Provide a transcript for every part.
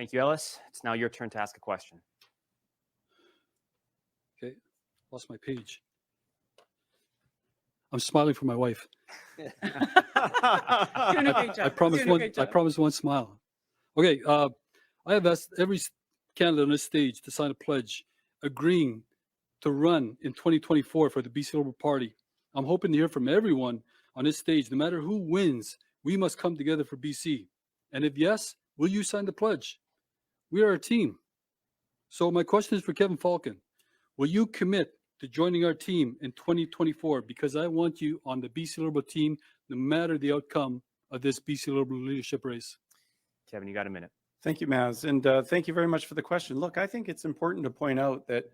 Thank you, Ellis. It's now your turn to ask a question. Okay, lost my page. I'm smiling for my wife. Doing a great job. I promise Doing a great job. one smile. Okay, I have asked every candidate on this stage to sign a pledge agreeing to run in 2024 for the BC Liberal Party. I'm hoping to hear from everyone on this stage. No matter who wins, we must come together for BC. And if yes, will you sign the pledge? We are a team. So my question is for Kevin Falcon. Will you commit to joining our team in 2024? Because I want you on the BC Liberal team, no matter the outcome of this BC Liberal leadership race. Kevin, you got a minute. Thank you, Maz. And thank you very much for the question. Look, I think it's important to point out that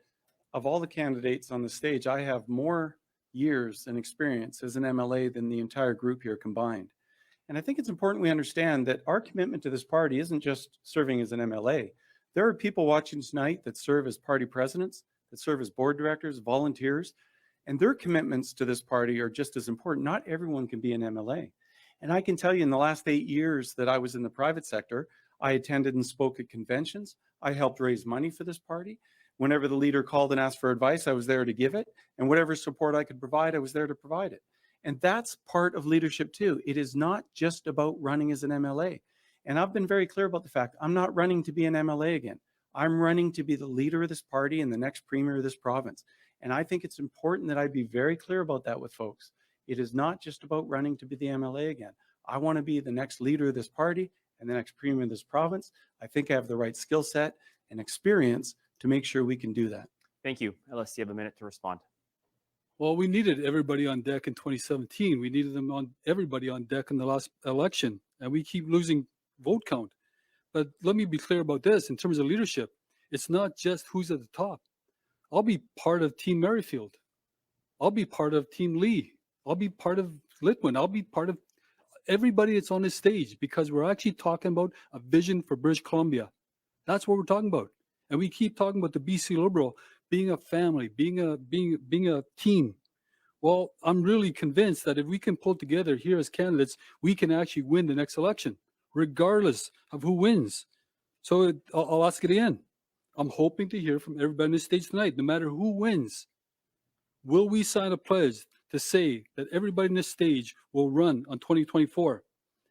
of all the candidates on the stage, I have more years and experience as an MLA than the entire group here combined. And I think it's important we understand that our commitment to this party isn't just serving as an MLA. There are people watching tonight that serve as party presidents, that serve as board directors, volunteers, and their commitments to this party are just as important. Not everyone can be an MLA. And I can tell you in the last 8 years that I was in the private sector, I attended and spoke at conventions. I helped raise money for this party. Whenever the leader called and asked for advice, I was there to give it. And whatever support I could provide, I was there to provide it. And that's part of leadership too. It is not just about running as an MLA. And I've been very clear about the fact I'm not running to be an MLA again. I'm running to be the leader of this party and the next premier of this province. And I think it's important that I be very clear about that with folks. It is not just about running to be the MLA again. I want to be the next leader of this party and the next premier of this province. I think I have the right skill set and experience to make sure we can do that. Thank you. Ellis, you have a minute to respond. Well, we needed everybody on deck in 2017. We needed everybody on deck in the last election, and we keep losing vote count. But let me be clear about this. In terms of leadership, it's not just who's at the top. I'll be part of Team Merrifield. I'll be part of Team Lee. I'll be part of Litwin. I'll be part of everybody that's on this stage, because we're actually talking about a vision for British Columbia. That's what we're talking about. And we keep talking about the BC Liberal being a family, being a team. Well, I'm really convinced that if we can pull together here as candidates, we can actually win the next election, regardless of who wins. So I'll ask it again. I'm hoping to hear from everybody on this stage tonight, no matter who wins. Will we sign a pledge to say that everybody on this stage will run on 2024?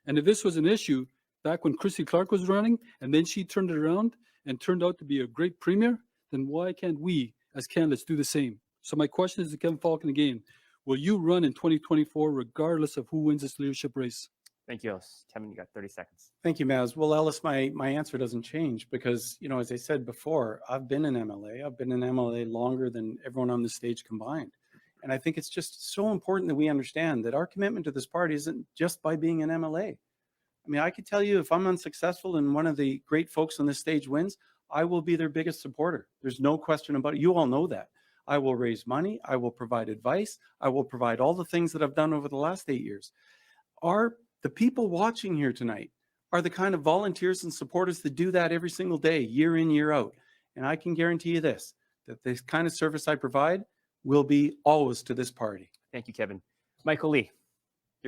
And if this was an issue back when Christy Clark was running, and then she turned it around and turned out to be a great premier, then why can't we as candidates do the same? So my question is to Kevin Falcon again. Will you run in 2024 regardless of who wins this leadership race? Thank you, Ellis. Kevin, you got 30 seconds. Thank you, Maz. Well, Ellis, my answer doesn't change because, you know, as I said before, I've been an MLA. I've been an MLA longer than everyone on the stage combined. And I think it's just so important that we understand that our commitment to this party isn't just by being an MLA. I mean, I could tell you if I'm unsuccessful and one of the great folks on this stage wins, I will be their biggest supporter. There's no question about it. You all know that. I will raise money. I will provide advice. I will provide all the things that I've done over the last 8 years. The people watching here tonight are the kind of volunteers and supporters that do that every single day, year in, year out. And I can guarantee you this, that this kind of service I provide will be always to this party. Thank you, Kevin. Michael Lee.